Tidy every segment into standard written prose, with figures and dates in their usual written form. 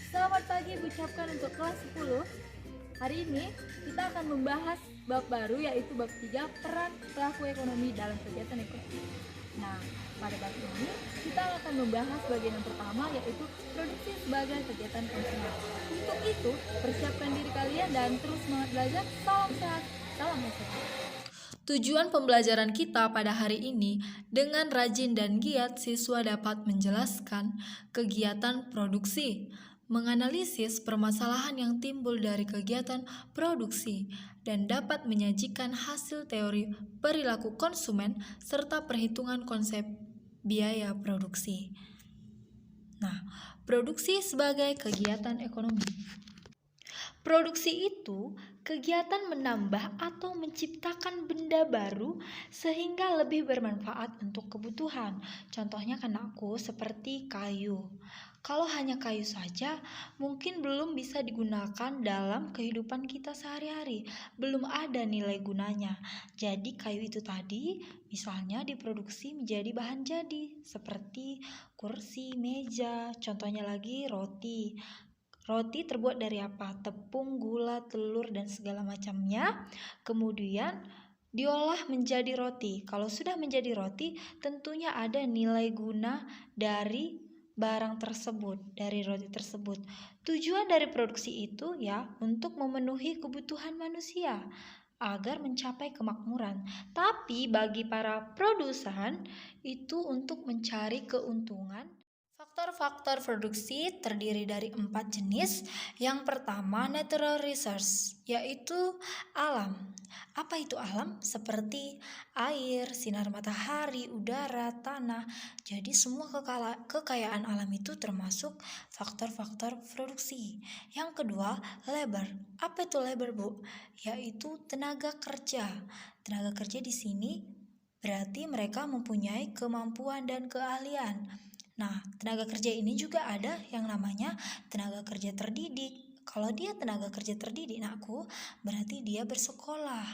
Selamat pagi ucapkan untuk kelas 10. Hari ini kita akan membahas bab baru yaitu bab 3 peran pelaku ekonomi dalam kegiatan ekonomi. Nah, pada bab ini kita akan membahas bagian yang pertama yaitu produksi sebagai kegiatan konsumen. Untuk itu, persiapkan diri kalian dan terus semangat belajar. Salam sehat, salam hasil. Tujuan pembelajaran kita pada hari ini, dengan rajin dan giat siswa dapat menjelaskan kegiatan produksi, menganalisis permasalahan yang timbul dari kegiatan produksi, dan dapat menyajikan hasil teori perilaku konsumen serta perhitungan konsep biaya produksi. Nah, produksi sebagai kegiatan ekonomi. Produksi itu kegiatan menambah atau menciptakan benda baru sehingga lebih bermanfaat untuk kebutuhan. Contohnya kan aku seperti kayu. Kalau hanya kayu saja, mungkin belum bisa digunakan dalam kehidupan kita sehari-hari. Belum ada nilai gunanya. Jadi kayu itu tadi misalnya diproduksi menjadi bahan jadi seperti kursi, meja, contohnya lagi roti. Roti terbuat dari apa? Tepung, gula, telur, dan segala macamnya. Kemudian diolah menjadi roti. Kalau sudah menjadi roti, tentunya ada nilai guna dari barang tersebut, dari roti tersebut. Tujuan dari produksi itu ya untuk memenuhi kebutuhan manusia agar mencapai kemakmuran. Tapi bagi para produsen itu untuk mencari keuntungan. Faktor-faktor produksi terdiri dari 4 jenis. Yang pertama, natural resource, yaitu alam. Apa itu alam? Seperti air, sinar matahari, udara, tanah. Jadi semua kekayaan alam itu termasuk faktor-faktor produksi. Yang kedua, labor. Apa itu labor, Bu? Yaitu tenaga kerja. Tenaga kerja di sini berarti mereka mempunyai kemampuan dan keahlian. Nah, tenaga kerja ini juga ada yang namanya tenaga kerja terdidik. Kalau dia tenaga kerja terdidik, berarti dia bersekolah.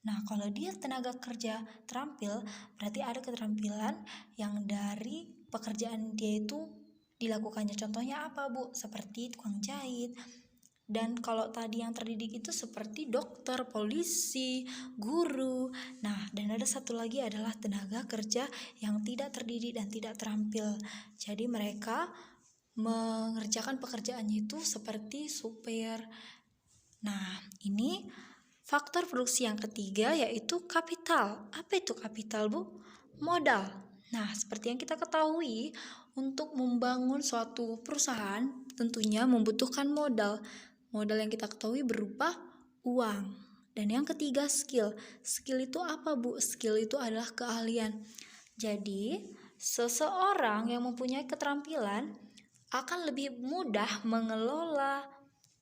Nah, kalau dia tenaga kerja terampil, berarti ada keterampilan yang dari pekerjaan dia itu dilakukannya. Contohnya apa, Bu? Seperti tukang jahit. Dan kalau tadi yang terdidik itu seperti dokter, polisi, guru. Nah, dan ada satu lagi adalah tenaga kerja yang tidak terdidik dan tidak terampil. Jadi mereka mengerjakan pekerjaannya itu seperti supir. Nah, ini faktor produksi yang ketiga yaitu kapital. Apa itu kapital, Bu? Modal. Nah, seperti yang kita ketahui, untuk membangun suatu perusahaan tentunya membutuhkan modal. Modal yang kita ketahui berupa uang. Dan yang ketiga, skill. Skill itu apa, Bu? Skill itu adalah keahlian. Jadi, seseorang yang mempunyai keterampilan akan lebih mudah mengelola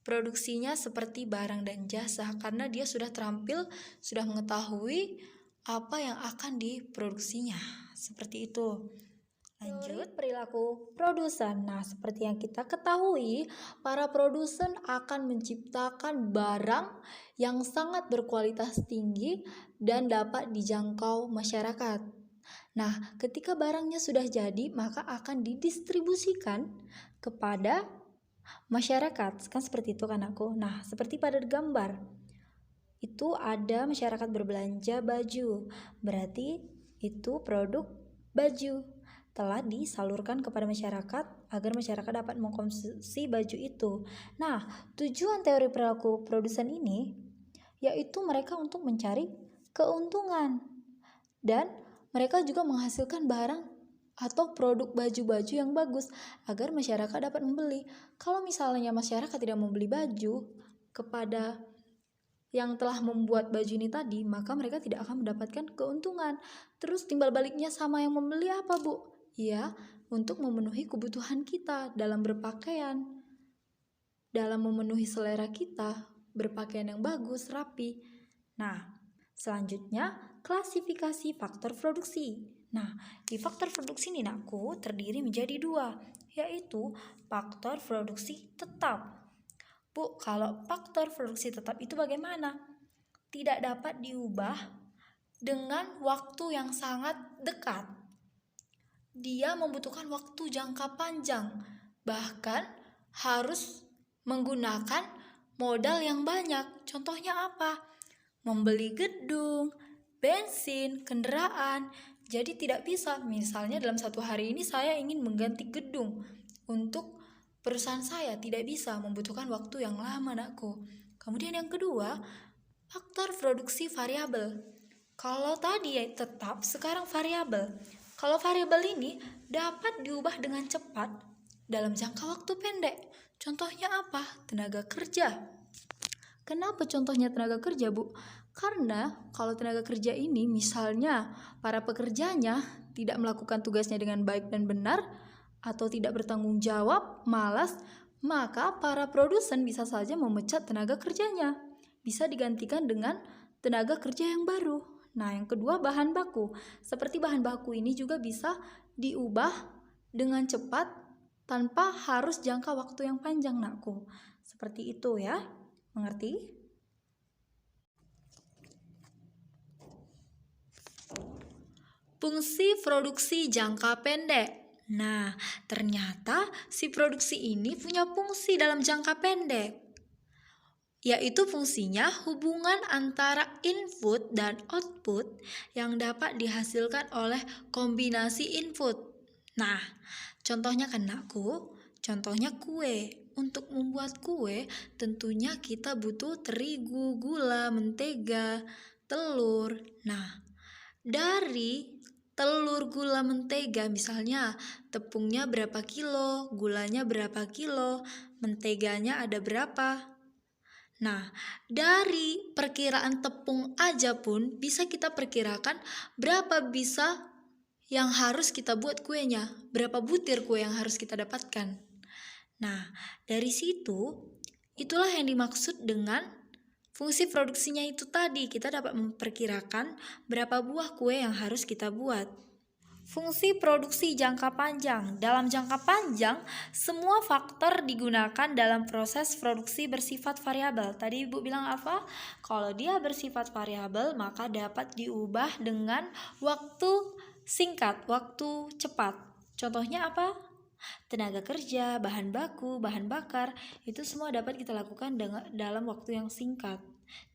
produksinya seperti barang dan jasa karena dia sudah terampil, sudah mengetahui apa yang akan diproduksinya. Seperti itu. Lanjut, perilaku produsen. Nah, seperti yang kita ketahui, para produsen akan menciptakan barang yang sangat berkualitas tinggi dan dapat dijangkau masyarakat. Nah, ketika barangnya sudah jadi, maka akan didistribusikan kepada masyarakat. Kan seperti itu kan aku. Nah, seperti pada gambar. Itu ada masyarakat berbelanja baju. Berarti itu produk baju telah disalurkan kepada masyarakat agar masyarakat dapat mengkonsumsi baju itu. Nah, tujuan teori perilaku produsen ini yaitu mereka untuk mencari keuntungan dan mereka juga menghasilkan barang atau produk baju-baju yang bagus agar masyarakat dapat membeli. Kalau misalnya masyarakat tidak membeli baju kepada yang telah membuat baju ini tadi, maka mereka tidak akan mendapatkan keuntungan. Terus timbal baliknya sama yang membeli apa, Bu? Ya, untuk memenuhi kebutuhan kita dalam berpakaian, dalam memenuhi selera kita, berpakaian yang bagus, rapi. Nah, selanjutnya klasifikasi faktor produksi. Nah, di faktor produksi ini terdiri menjadi 2, yaitu faktor produksi tetap. Bu, kalau faktor produksi tetap itu bagaimana? Tidak dapat diubah dengan waktu yang sangat dekat. Dia membutuhkan waktu jangka panjang. Bahkan harus menggunakan modal yang banyak. Contohnya apa? Membeli gedung, bensin, kendaraan. Jadi tidak bisa, misalnya dalam satu hari ini saya ingin mengganti gedung untuk perusahaan saya, tidak bisa, membutuhkan waktu yang lama, anakku. Kemudian yang kedua, faktor produksi variabel. Kalau tadi tetap, sekarang variabel. Kalau variabel ini dapat diubah dengan cepat dalam jangka waktu pendek. Contohnya apa? Tenaga kerja. Kenapa contohnya tenaga kerja, Bu? Karena kalau tenaga kerja ini misalnya para pekerjanya tidak melakukan tugasnya dengan baik dan benar atau tidak bertanggung jawab, malas, maka para produsen bisa saja memecat tenaga kerjanya. Bisa digantikan dengan tenaga kerja yang baru. Nah, yang kedua, bahan baku. Seperti bahan baku ini juga bisa diubah dengan cepat tanpa harus jangka waktu yang panjang, nakku. Seperti itu ya. Mengerti? Fungsi produksi jangka pendek. Nah, ternyata si produksi ini punya fungsi dalam jangka pendek, yaitu fungsinya hubungan antara input dan output yang dapat dihasilkan oleh kombinasi input. Nah, contohnya kan, nakku, contohnya kue. Untuk membuat kue tentunya kita butuh terigu, gula, mentega, telur. Nah, dari telur, gula, mentega, misalnya tepungnya berapa kilo, gulanya berapa kilo, menteganya ada berapa. Nah, dari perkiraan tepung aja pun bisa kita perkirakan berapa bisa yang harus kita buat kuenya, berapa butir kue yang harus kita dapatkan. Nah, dari situ, itulah yang dimaksud dengan fungsi produksinya itu tadi. Kita dapat memperkirakan berapa buah kue yang harus kita buat. Fungsi produksi jangka panjang. Dalam jangka panjang, semua faktor digunakan dalam proses produksi bersifat variabel. Tadi Ibu bilang apa? Kalau dia bersifat variabel, maka dapat diubah dengan waktu singkat, waktu cepat. Contohnya apa? Tenaga kerja, bahan baku, bahan bakar, itu semua dapat kita lakukan dalam waktu yang singkat,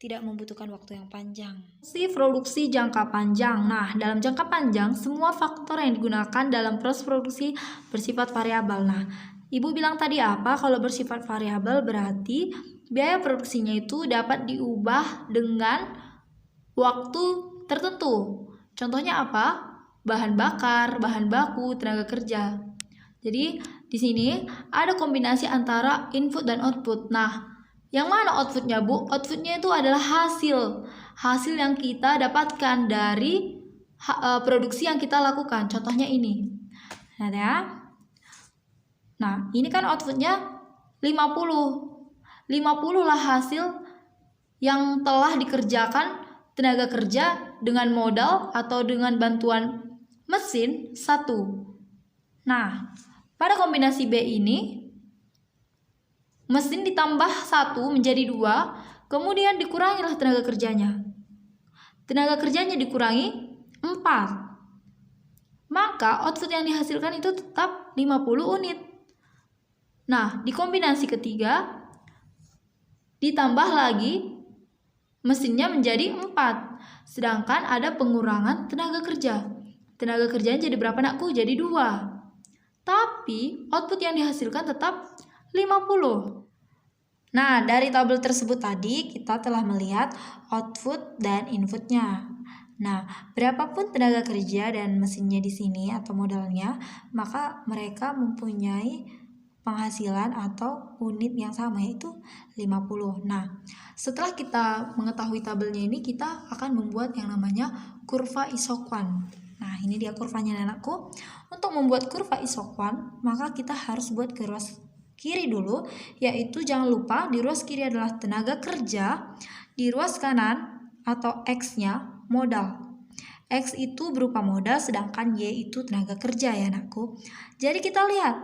tidak membutuhkan waktu yang panjang. Fungsi produksi jangka panjang. Nah, dalam jangka panjang, semua faktor yang digunakan dalam proses produksi bersifat variabel. Nah, Ibu bilang tadi apa? Kalau bersifat variabel berarti biaya produksinya itu dapat diubah dengan waktu tertentu. Contohnya apa? Bahan bakar, bahan baku, tenaga kerja. Jadi di sini ada kombinasi antara input dan output. Nah, yang mana outputnya, Bu? Outputnya itu adalah hasil yang kita dapatkan dari produksi yang kita lakukan. Contohnya ini. Nah, ya. Nah, ini kan outputnya 50. 50 lah hasil yang telah dikerjakan tenaga kerja dengan modal atau dengan bantuan mesin 1. Nah, pada kombinasi B ini, mesin ditambah 1 menjadi 2, kemudian dikurangilah tenaga kerjanya. Tenaga kerjanya dikurangi 4. Maka output yang dihasilkan itu tetap 50 unit. Nah, di kombinasi ketiga, ditambah lagi mesinnya menjadi 4. Sedangkan ada pengurangan tenaga kerja. Tenaga kerjanya jadi berapa, nakku? Jadi 2. Tapi output yang dihasilkan tetap 50. Nah, dari tabel tersebut tadi kita telah melihat output dan inputnya. Nah, berapapun tenaga kerja dan mesinnya di sini atau modalnya, maka mereka mempunyai penghasilan atau unit yang sama, yaitu 50. Nah, setelah kita mengetahui tabelnya ini, kita akan membuat yang namanya kurva isokwan. Nah, ini dia kurvanya, anakku. Untuk membuat kurva isokwan, maka kita harus buat ke ruas kiri dulu, yaitu jangan lupa di ruas kiri adalah tenaga kerja, di ruas kanan atau X-nya modal. X itu berupa modal, sedangkan Y itu tenaga kerja ya, anakku. Jadi kita lihat,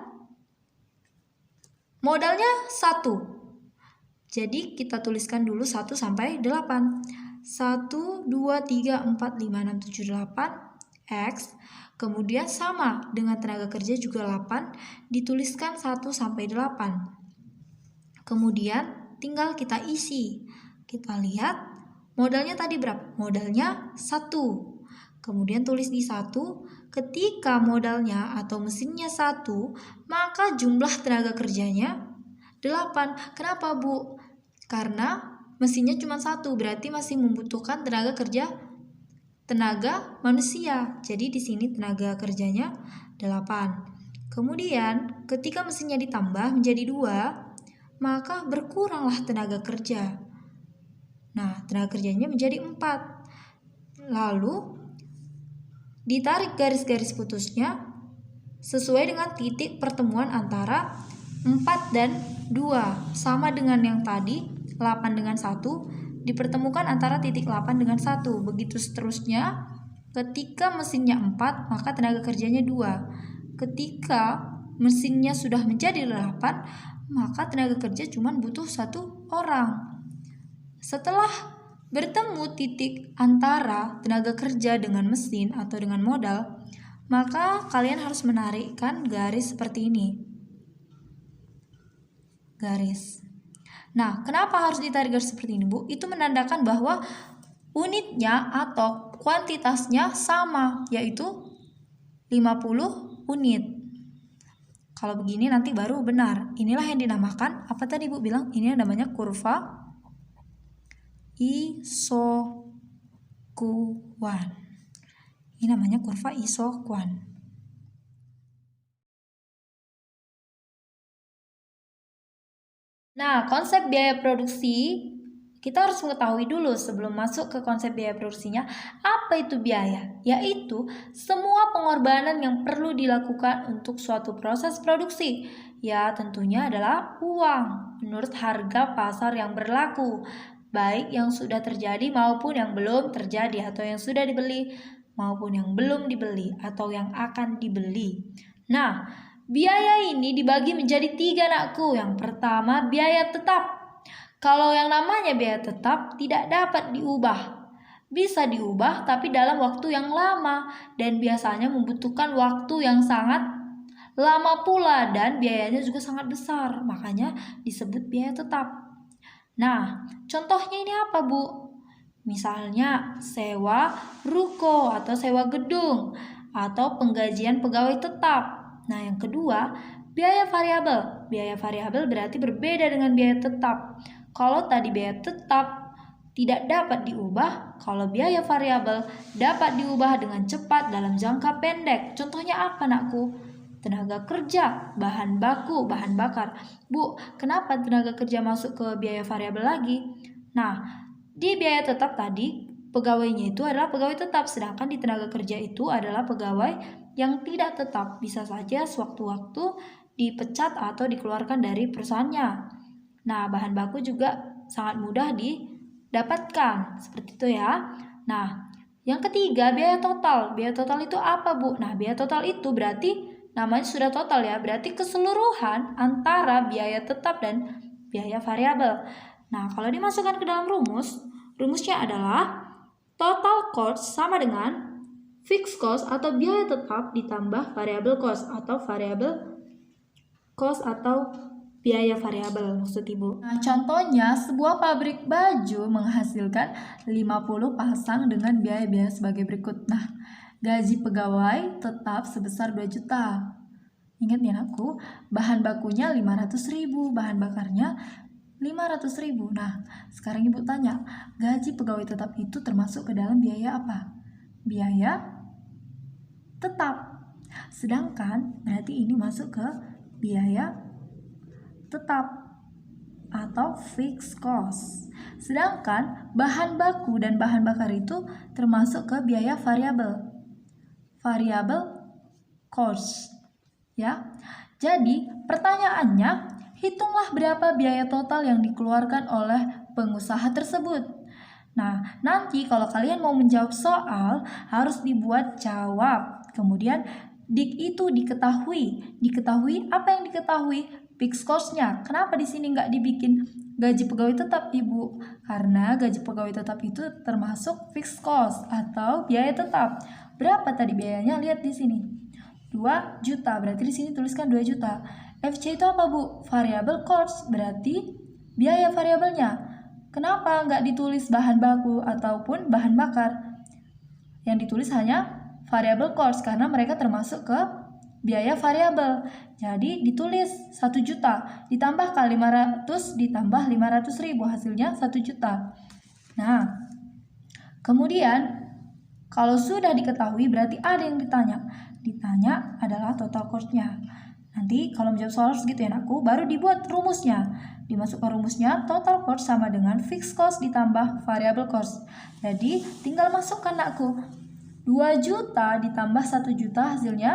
modalnya 1. Jadi kita tuliskan dulu 1 sampai 8. 1, 2, 3, 4, 5, 6, 7, 8 X, kemudian sama dengan tenaga kerja juga 8, dituliskan 1 sampai 8. Kemudian tinggal kita isi. Kita lihat modalnya tadi berapa? Modalnya 1. Kemudian tulis di 1, ketika modalnya atau mesinnya 1, maka jumlah tenaga kerjanya 8. Kenapa, Bu? Karena mesinnya cuma 1, berarti masih membutuhkan tenaga manusia. Jadi di sini tenaga kerjanya 8. Kemudian ketika mesinnya ditambah menjadi 2, maka berkuranglah tenaga kerja. Nah, tenaga kerjanya menjadi 4. Lalu ditarik garis-garis putusnya sesuai dengan titik pertemuan antara 4 dan 2. Sama dengan yang tadi, 8 dengan 1 dipertemukan antara titik 8 dengan 1. Begitu seterusnya, ketika mesinnya 4, maka tenaga kerjanya 2. Ketika mesinnya sudah menjadi 8, maka tenaga kerja cuma butuh 1 orang. Setelah bertemu titik antara tenaga kerja dengan mesin atau dengan modal, maka kalian harus menarikkan garis seperti ini. Garis. Nah, kenapa harus ditarik garis seperti ini, Bu? Itu menandakan bahwa unitnya atau kuantitasnya sama, yaitu 50 unit. Kalau begini nanti baru benar. Inilah yang dinamakan, apa tadi Bu bilang? Ini namanya kurva isokuan. Ini namanya kurva isokuan. Nah, konsep biaya produksi kita harus mengetahui dulu sebelum masuk ke konsep biaya produksinya. Apa itu biaya? Yaitu semua pengorbanan yang perlu dilakukan untuk suatu proses produksi. Ya, tentunya adalah uang menurut harga pasar yang berlaku, baik yang sudah terjadi maupun yang belum terjadi, atau yang sudah dibeli maupun yang belum dibeli atau yang akan dibeli. Nah, biaya ini dibagi menjadi 3, Nakku. Yang pertama, biaya tetap. Kalau yang namanya biaya tetap tidak dapat diubah. Bisa diubah tapi dalam waktu yang lama dan biasanya membutuhkan waktu yang sangat lama pula dan biayanya juga sangat besar. Makanya disebut biaya tetap. Nah, contohnya ini apa, Bu? Misalnya sewa ruko atau sewa gedung atau penggajian pegawai tetap. Nah, yang kedua, biaya variabel. Biaya variabel berarti berbeda dengan biaya tetap. Kalau tadi biaya tetap tidak dapat diubah, kalau biaya variabel dapat diubah dengan cepat dalam jangka pendek. Contohnya apa, Nakku? Tenaga kerja, bahan baku, bahan bakar. Bu, kenapa tenaga kerja masuk ke biaya variabel lagi? Nah, di biaya tetap tadi, pegawainya itu adalah pegawai tetap, sedangkan di tenaga kerja itu adalah pegawai yang tidak tetap. Bisa saja sewaktu-waktu dipecat atau dikeluarkan dari perusahaannya. Nah, bahan baku juga sangat mudah didapatkan, seperti itu ya. Nah, yang ketiga, biaya total. Biaya total itu apa, Bu? Nah, biaya total itu berarti namanya sudah total ya, berarti keseluruhan antara biaya tetap dan biaya variabel. Nah, kalau dimasukkan ke dalam rumusnya adalah total cost sama dengan fixed cost atau biaya tetap ditambah variable cost atau variable cost atau biaya variabel maksud Ibu. Nah, contohnya sebuah pabrik baju menghasilkan 50 pasang dengan biaya-biaya sebagai berikut. Nah, gaji pegawai tetap sebesar 2 juta. Ingat ya, Nakku, bahan bakunya 500.000, bahan bakarnya 500.000. Nah, sekarang Ibu tanya, gaji pegawai tetap itu termasuk ke dalam biaya apa? Biaya tetap. Sedangkan berarti ini masuk ke biaya tetap atau fixed cost. Sedangkan bahan baku dan bahan bakar itu termasuk ke biaya variabel. Variable cost. Ya. Jadi, pertanyaannya, hitunglah berapa biaya total yang dikeluarkan oleh pengusaha tersebut. Nah, nanti kalau kalian mau menjawab soal, harus dibuat jawab. Kemudian, itu diketahui. Diketahui apa yang diketahui? Fixed cost-nya. Kenapa di sini nggak dibikin gaji pegawai tetap, Ibu? Karena gaji pegawai tetap itu termasuk fixed cost atau biaya tetap. Berapa tadi biayanya? Lihat di sini. 2 juta. Berarti di sini tuliskan 2 juta. FC itu apa, Bu? Variable cost. Berarti biaya variabelnya. Kenapa nggak ditulis bahan baku ataupun bahan bakar? Yang ditulis hanya variable cost karena mereka termasuk ke biaya variabel. Jadi ditulis 1 juta ditambahkan 500 ditambah 500.000 hasilnya 1 juta. Nah, kemudian kalau sudah diketahui berarti ada yang ditanya. Ditanya adalah total cost-nya. Nanti kalau menjawab soal harus gitu ya anakku, baru dibuat rumusnya. Dimasukkan rumusnya, total cost sama dengan fixed cost ditambah variable cost. Jadi tinggal masukkan anakku. 2 juta ditambah 1 juta hasilnya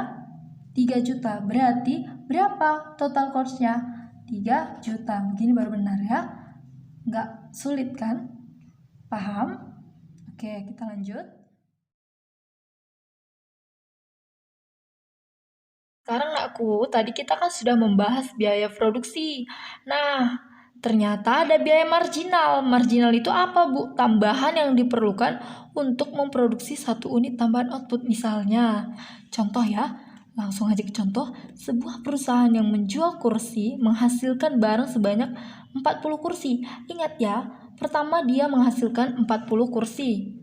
3 juta. Berarti berapa total cost-nya? 3 juta. Begini baru benar ya. Nggak sulit kan? Paham? Oke, kita lanjut. Sekarang nakku, tadi kita kan sudah membahas biaya produksi. Nah, ternyata ada biaya marginal. Marginal itu apa, Bu? Tambahan yang diperlukan untuk memproduksi satu unit tambahan output. Misalnya, contoh ya, langsung aja ke contoh. Sebuah perusahaan yang menjual kursi menghasilkan barang sebanyak 40 kursi. Ingat ya, pertama dia menghasilkan 40 kursi.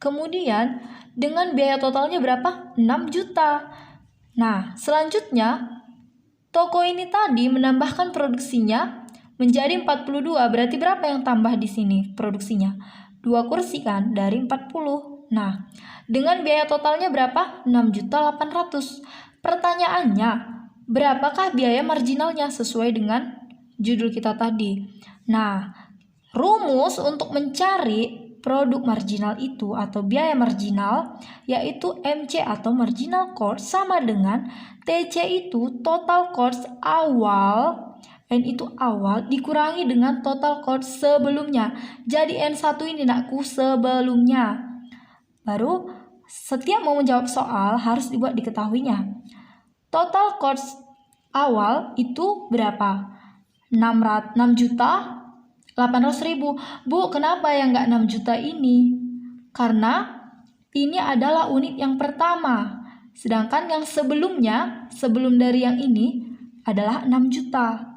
Kemudian, dengan biaya totalnya berapa? 6 juta. Nah, selanjutnya, toko ini tadi menambahkan produksinya menjadi 42. Berarti berapa yang tambah di sini produksinya? 2 kursi kan, dari 40. Nah, dengan biaya totalnya berapa? 6.800.000. Pertanyaannya, berapakah biaya marginalnya sesuai dengan judul kita tadi? Nah, rumus untuk mencari produk marginal itu atau biaya marginal yaitu MC atau marginal cost sama dengan TC itu total cost awal, N itu awal dikurangi dengan total cost sebelumnya. Jadi N1 ini nakku sebelumnya. Baru setiap mau menjawab soal harus dibuat diketahuinya. Total cost awal itu berapa? 6.800.000. Bu, kenapa yang nggak 6 juta ini? Karena ini adalah unit yang pertama. Sedangkan yang sebelumnya, sebelum dari yang ini adalah 6 juta.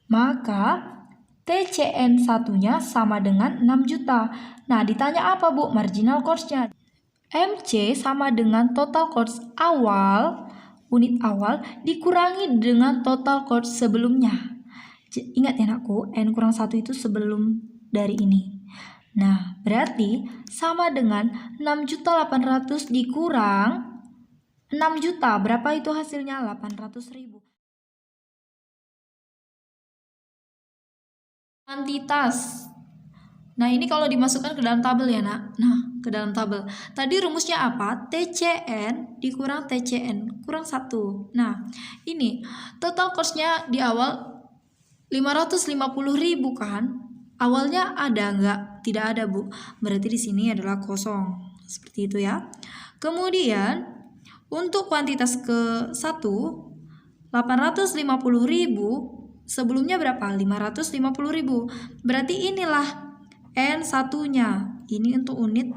Maka TCN satunya sama dengan 6 juta. Nah, ditanya apa, Bu? Marginal cost-nya. MC sama dengan total cost awal, unit awal, dikurangi dengan total cost sebelumnya. Ingat ya anakku, N kurang 1 itu sebelum dari ini. Nah, berarti sama dengan 6.800.000 dikurang 6 juta. Berapa itu hasilnya? 800.000. Kuantitas. Nah, ini kalau dimasukkan ke dalam tabel ya, Nak. Nah, ke dalam tabel. Tadi rumusnya apa? TCN dikurang TCN kurang 1. Nah, ini total cost-nya di awal 550.000 kan? Awalnya ada nggak? Tidak ada, Bu. Berarti di sini adalah kosong. Seperti itu ya. Kemudian untuk kuantitas ke 1 850.000 sebelumnya berapa? 550.000. Berarti inilah N1-nya. Ini untuk unit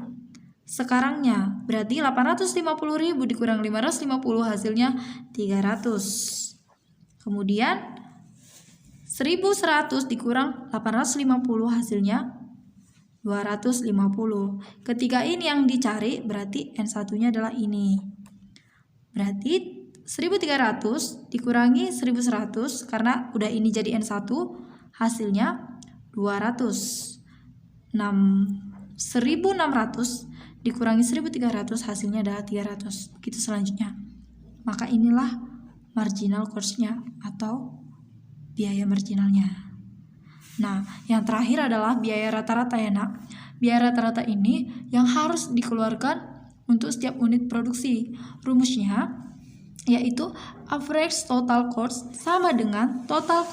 sekarangnya. Berarti 850.000 dikurang 550 hasilnya 300. Kemudian 1.100 dikurang 850 hasilnya 250. Ketika ini yang dicari berarti N1-nya adalah ini. Berarti 1.300 dikurangi 1.100 karena udah ini jadi N1 hasilnya 200. 1.600 dikurangi 1.300 hasilnya adalah 300. Begitu selanjutnya. Maka inilah marginal cost-nya atau biaya marginalnya. Nah, yang terakhir adalah biaya rata-rata ya, Nak. Biaya rata-rata ini yang harus dikeluarkan untuk setiap unit produksi. Rumusnya yaitu average total cost sama dengan total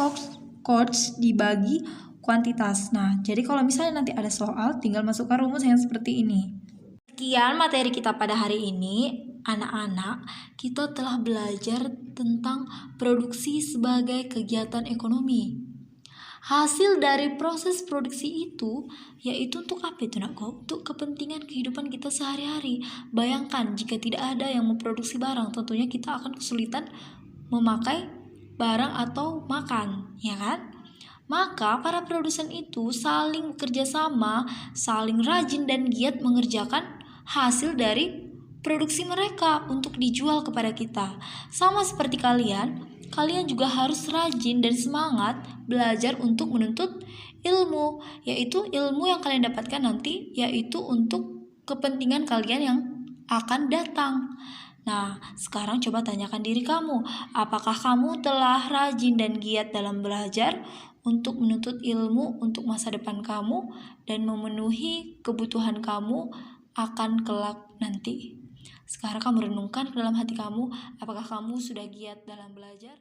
cost dibagi kuantitas. Nah, jadi kalau misalnya nanti ada soal, tinggal masukkan rumus yang seperti ini. Sekian materi kita pada hari ini. Anak-anak, kita telah belajar tentang produksi sebagai kegiatan ekonomi. Hasil dari proses produksi itu yaitu untuk apa itu, Nak? Untuk kepentingan kehidupan kita sehari-hari. Bayangkan jika tidak ada yang memproduksi barang, tentunya kita akan kesulitan memakai barang atau makan, ya kan? Maka para produsen itu saling bekerja sama, saling rajin dan giat mengerjakan hasil dari produksi mereka untuk dijual kepada kita. Sama seperti kalian juga harus rajin dan semangat belajar untuk menuntut ilmu, yaitu ilmu yang kalian dapatkan nanti yaitu untuk kepentingan kalian yang akan datang. Nah, sekarang coba tanyakan diri kamu, apakah kamu telah rajin dan giat dalam belajar untuk menuntut ilmu untuk masa depan kamu dan memenuhi kebutuhan kamu akan kelak nanti? Sekarang kamu renungkan ke dalam hati kamu, apakah kamu sudah giat dalam belajar?